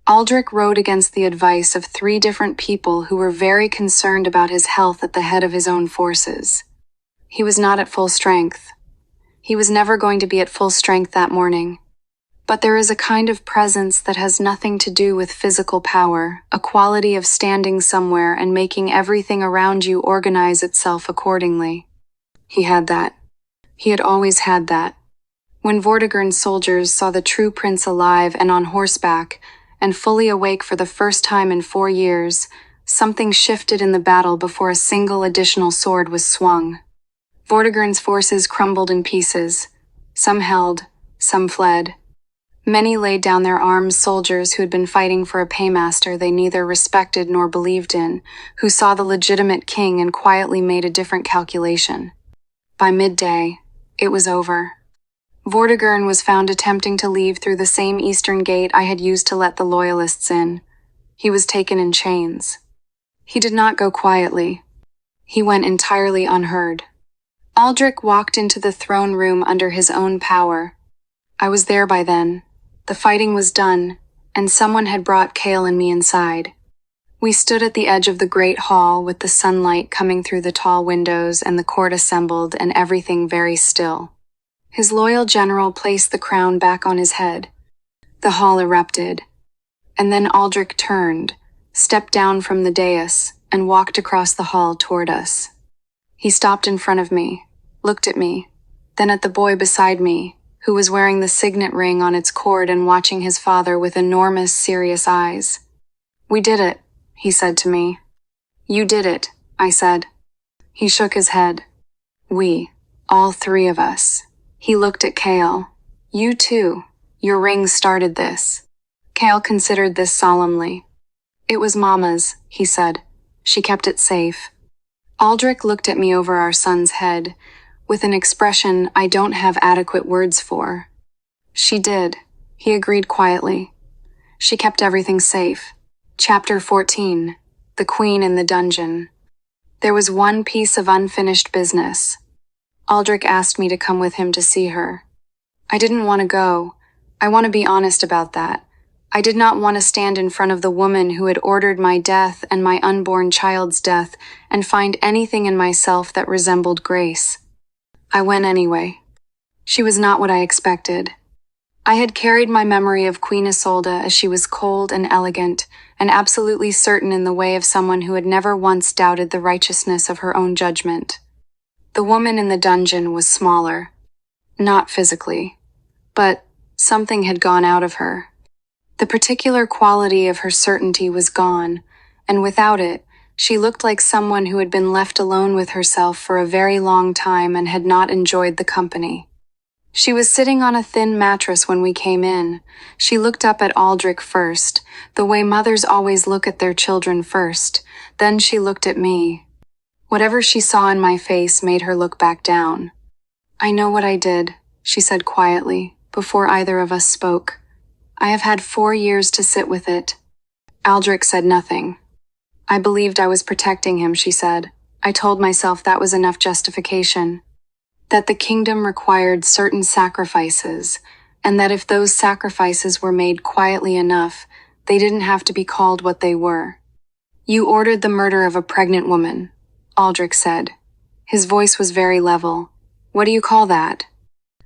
Aldrich rode against the advice of 3 different people who were very concerned about his health at the head of his own forces. He was not at full strength. He was never going to be at full strength that morning. But there is a kind of presence that has nothing to do with physical power, a quality of standing somewhere and making everything around you organize itself accordingly. He had that. He had always had that. When Vortigern's soldiers saw the true prince alive and on horseback, and fully awake for the first time in 4 years, something shifted in the battle before a single additional sword was swung. Vortigern's forces crumbled in pieces. Some held, some fled. Many laid down their arms, soldiers who had been fighting for a paymaster they neither respected nor believed in, who saw the legitimate king and quietly made a different calculation. By midday, it was over. Vortigern was found attempting to leave through the same eastern gate I had used to let the loyalists in. He was taken in chains. He did not go quietly. He went entirely unheard. Aldrich walked into the throne room under his own power. I was there by then. The fighting was done, and someone had brought Kale and me inside. We stood at the edge of the great hall with the sunlight coming through the tall windows and the court assembled and everything very still. His loyal general placed the crown back on his head. The hall erupted. And then Aldrich turned, stepped down from the dais, and walked across the hall toward us. He stopped in front of me, looked at me, then at the boy beside me, who was wearing the signet ring on its cord and watching his father with enormous, serious eyes. "We did it," he said to me. "You did it," I said. He shook his head. "We, all three of us." He looked at Kale. "You too. Your ring started this." Kale considered this solemnly. "It was Mama's," he said. "She kept it safe." Aldrich looked at me over our son's head, with an expression I don't have adequate words for. "She did," he agreed quietly. "She kept everything safe." Chapter 14. The Queen in the Dungeon. There was one piece of unfinished business. Aldrich asked me to come with him to see her. I didn't want to go. I want to be honest about that. I did not want to stand in front of the woman who had ordered my death and my unborn child's death and find anything in myself that resembled grace. I went anyway. She was not what I expected. I had carried my memory of Queen Isolde as she was cold and elegant, and absolutely certain in the way of someone who had never once doubted the righteousness of her own judgment. The woman in the dungeon was smaller. Not physically. But something had gone out of her. The particular quality of her certainty was gone, and without it, she looked like someone who had been left alone with herself for a very long time and had not enjoyed the company. She was sitting on a thin mattress when we came in. She looked up at Aldrich first, the way mothers always look at their children first. Then she looked at me. Whatever she saw in my face made her look back down. "I know what I did," she said quietly, before either of us spoke. "I have had 4 years to sit with it." Aldrich said nothing. "I believed I was protecting him," she said. "I told myself that was enough justification. That the kingdom required certain sacrifices, and that if those sacrifices were made quietly enough, they didn't have to be called what they were." "You ordered the murder of a pregnant woman," Aldrich said. His voice was very level. "What do you call that?"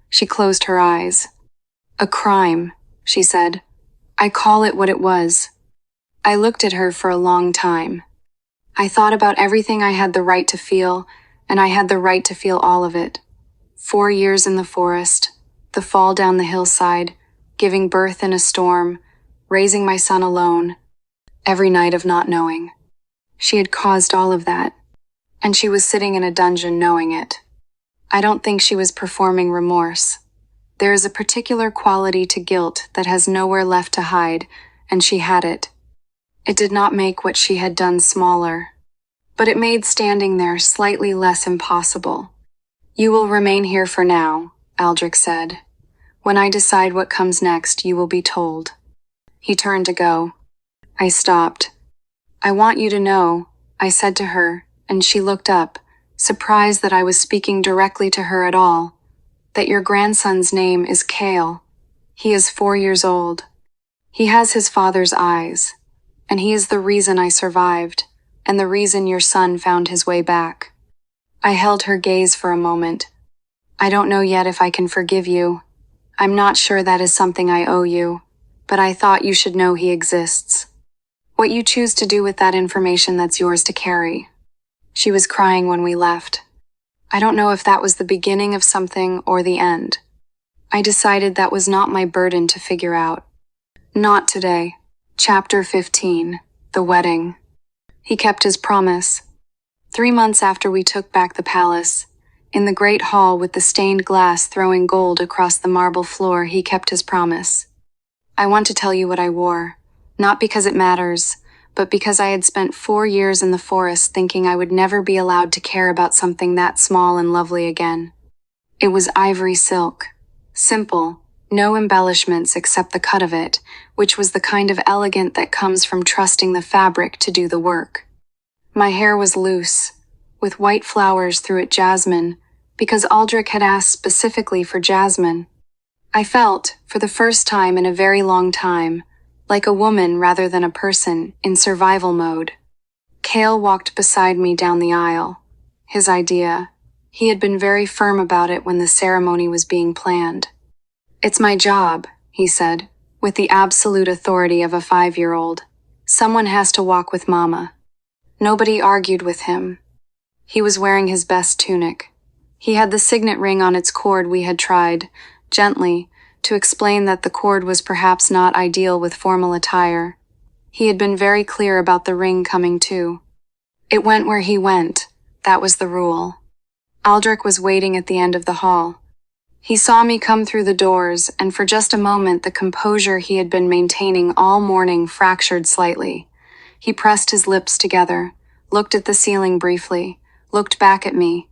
She closed her eyes. "A crime," she said. "I call it what it was." I looked at her for a long time. I thought about everything I had the right to feel, and I had the right to feel all of it. 4 years in the forest, the fall down the hillside, giving birth in a storm, raising my son alone, every night of not knowing. She had caused all of that, and she was sitting in a dungeon knowing it. I don't think she was performing remorse. There is a particular quality to guilt that has nowhere left to hide, and she had it. It did not make what she had done smaller, but it made standing there slightly less impossible. "You will remain here for now," Aldrich said. "When I decide what comes next, you will be told." He turned to go. I stopped. "I want you to know," I said to her, and she looked up, surprised that I was speaking directly to her at all, "that your grandson's name is Kale. He is 4 years old. He has his father's eyes, and he is the reason I survived, and the reason your son found his way back." I held her gaze for a moment. "I don't know yet if I can forgive you. I'm not sure that is something I owe you, but I thought you should know he exists. What you choose to do with that information, that's yours to carry." She was crying when we left. I don't know if that was the beginning of something or the end. I decided that was not my burden to figure out. Not today. Chapter 15. The Wedding. He kept his promise. 3 months after we took back the palace, in the great hall with the stained glass throwing gold across the marble floor, he kept his promise. I want to tell you what I wore, not because it matters, but because I had spent 4 years in the forest thinking I would never be allowed to care about something that small and lovely again. It was ivory silk. Simple, no embellishments except the cut of it, which was the kind of elegant that comes from trusting the fabric to do the work. My hair was loose, with white flowers through it jasmine, because Aldrich had asked specifically for jasmine. I felt, for the first time in a very long time, like a woman rather than a person, in survival mode. Cale walked beside me down the aisle. His idea. He had been very firm about it when the ceremony was being planned. "It's my job," he said, with the absolute authority of a 5-year-old. "Someone has to walk with Mama." Nobody argued with him. He was wearing his best tunic. He had the signet ring on its cord. We had tried, gently, to explain that the cord was perhaps not ideal with formal attire. He had been very clear about the ring coming too. It went where he went. That was the rule. Aldrich was waiting at the end of the hall. He saw me come through the doors, and for just a moment the composure he had been maintaining all morning fractured slightly. He pressed his lips together, looked at the ceiling briefly, looked back at me.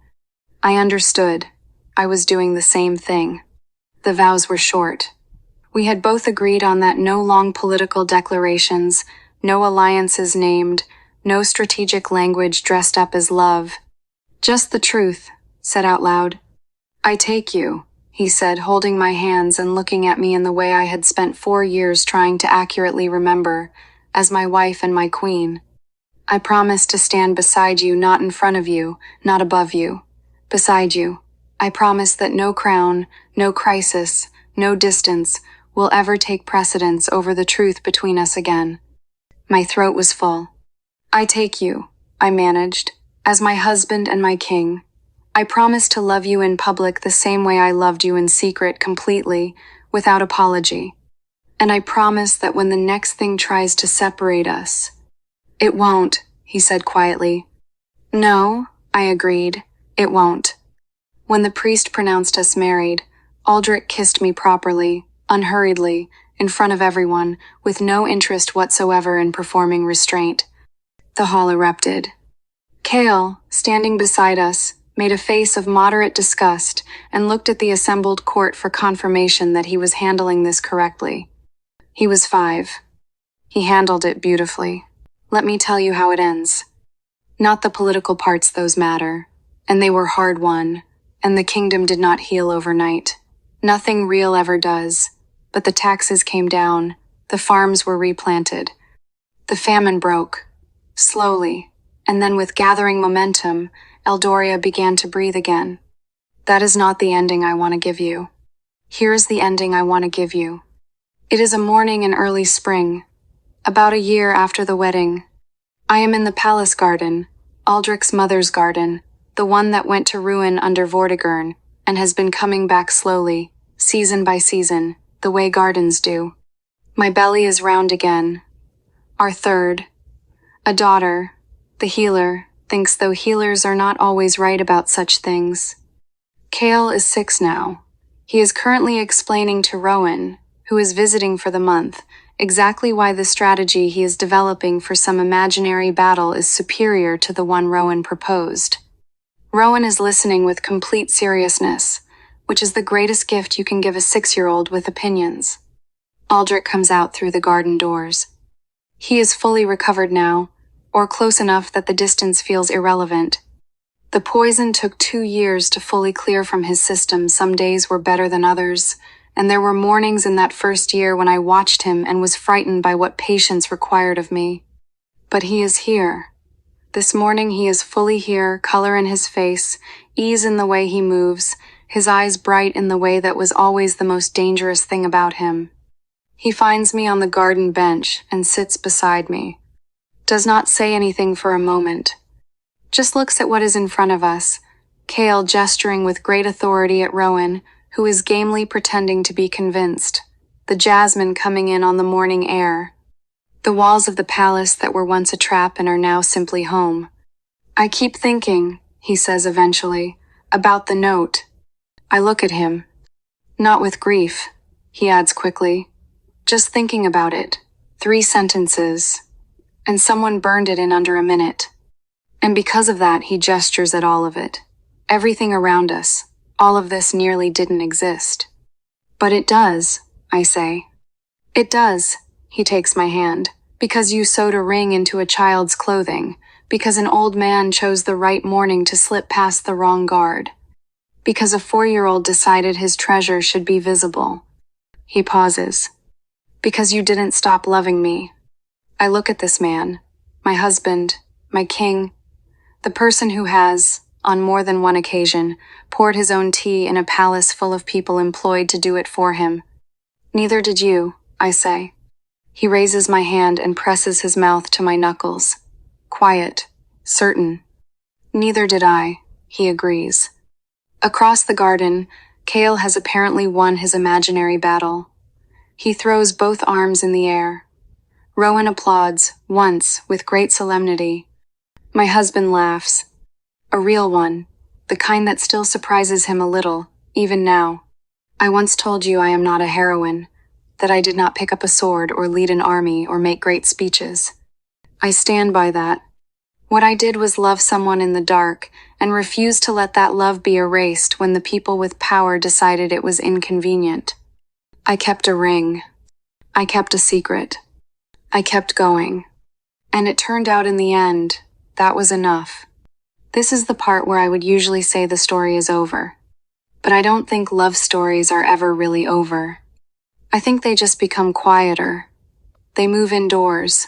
I understood. I was doing the same thing. The vows were short. We had both agreed on that: no long political declarations, no alliances named, no strategic language dressed up as love. Just the truth, said out loud. "I take you," he said, holding my hands and looking at me in the way I had spent 4 years trying to accurately remember, as my wife and my queen. "I promise to stand beside you, not in front of you, not above you. Beside you. I promise that no crown, no crisis, no distance will ever take precedence over the truth between us again." My throat was full. "I take you," I managed, "as my husband and my king. I promise to love you in public the same way I loved you in secret, completely, without apology. And I promise that when the next thing tries to separate us—" "It won't," he said quietly. "No," I agreed, "it won't." When the priest pronounced us married, Aldrich kissed me properly, unhurriedly, in front of everyone, with no interest whatsoever in performing restraint. The hall erupted. Cale, standing beside us, made a face of moderate disgust and looked at the assembled court for confirmation that he was handling this correctly. He was 5. He handled it beautifully. Let me tell you how it ends. Not the political parts, those matter, and they were hard won, and the kingdom did not heal overnight. Nothing real ever does, but the taxes came down, the farms were replanted. The famine broke, slowly, and then with gathering momentum, Eldoria began to breathe again. That is not the ending I want to give you. Here is the ending I want to give you. It is a morning in early spring, about a year after the wedding. I am in the palace garden, Aldrich's mother's garden, the one that went to ruin under Vortigern, and has been coming back slowly, season by season, the way gardens do. My belly is round again. Our third. A daughter, the healer, thinks though healers are not always right about such things. Cale is 6 now. He is currently explaining to Rowan, who is visiting for the month, exactly why the strategy he is developing for some imaginary battle is superior to the one Rowan proposed. Rowan is listening with complete seriousness, which is the greatest gift you can give a 6-year-old with opinions. Aldrich comes out through the garden doors. He is fully recovered now, or close enough that the distance feels irrelevant. The poison took 2 years to fully clear from his system. Some days were better than others, and there were mornings in that first year when I watched him and was frightened by what patience required of me. But he is here. This morning he is fully here, color in his face, ease in the way he moves, his eyes bright in the way that was always the most dangerous thing about him. He finds me on the garden bench and sits beside me. Does not say anything for a moment. Just looks at what is in front of us, Cale gesturing with great authority at Rowan, who is gamely pretending to be convinced, the jasmine coming in on the morning air. The walls of the palace that were once a trap and are now simply home. "I keep thinking," he says eventually, "about the note." I look at him. "Not with grief," he adds quickly. "Just thinking about it. 3 sentences. And someone burned it in under a minute." And because of that, he gestures at all of it. Everything around us, all of this nearly didn't exist. "But it does," I say. "It does," he takes my hand, "because you sewed a ring into a child's clothing, Because an old man chose the right morning to slip past the wrong guard. Because a 4-year-old decided his treasure should be visible. He pauses. Because you didn't stop loving me. I look at this man, my husband, my king, the person who has, on more than one occasion, poured his own tea in a palace full of people employed to do it for him. Neither did you, I say. He raises my hand and presses his mouth to my knuckles. Quiet, certain. Neither did I, he agrees. Across the garden, Kale has apparently won his imaginary battle. He throws both arms in the air. Rowan applauds, once, with great solemnity. My husband laughs. A real one, the kind that still surprises him a little, even now. I once told you I am not a heroine, that I did not pick up a sword or lead an army or make great speeches. I stand by that. What I did was love someone in the dark and refuse to let that love be erased when the people with power decided it was inconvenient. I kept a ring. I kept a secret. I kept going. And it turned out in the end, that was enough. This is the part where I would usually say the story is over. But I don't think love stories are ever really over. I think they just become quieter. They move indoors.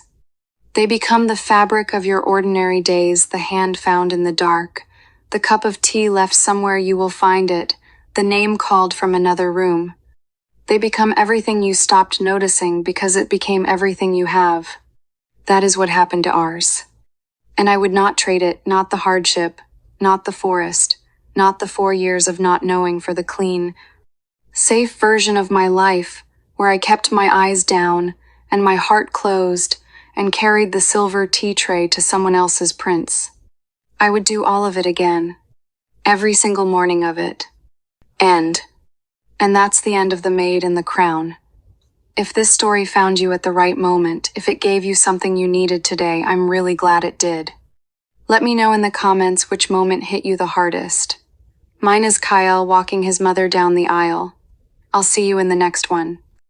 They become the fabric of your ordinary days, the hand found in the dark, the cup of tea left somewhere you will find it, the name called from another room. They become everything you stopped noticing because it became everything you have. That is what happened to ours. And I would not trade it, not the hardship, not the forest, not the 4 years of not knowing for the clean, safe version of my life, where I kept my eyes down and my heart closed and carried the silver tea tray to someone else's prince. I would do all of it again. Every single morning of it. End. And that's the end of The Maid and the Crown. If this story found you at the right moment, if it gave you something you needed today, I'm really glad it did. Let me know in the comments which moment hit you the hardest. Mine is Kyle walking his mother down the aisle. I'll see you in the next one.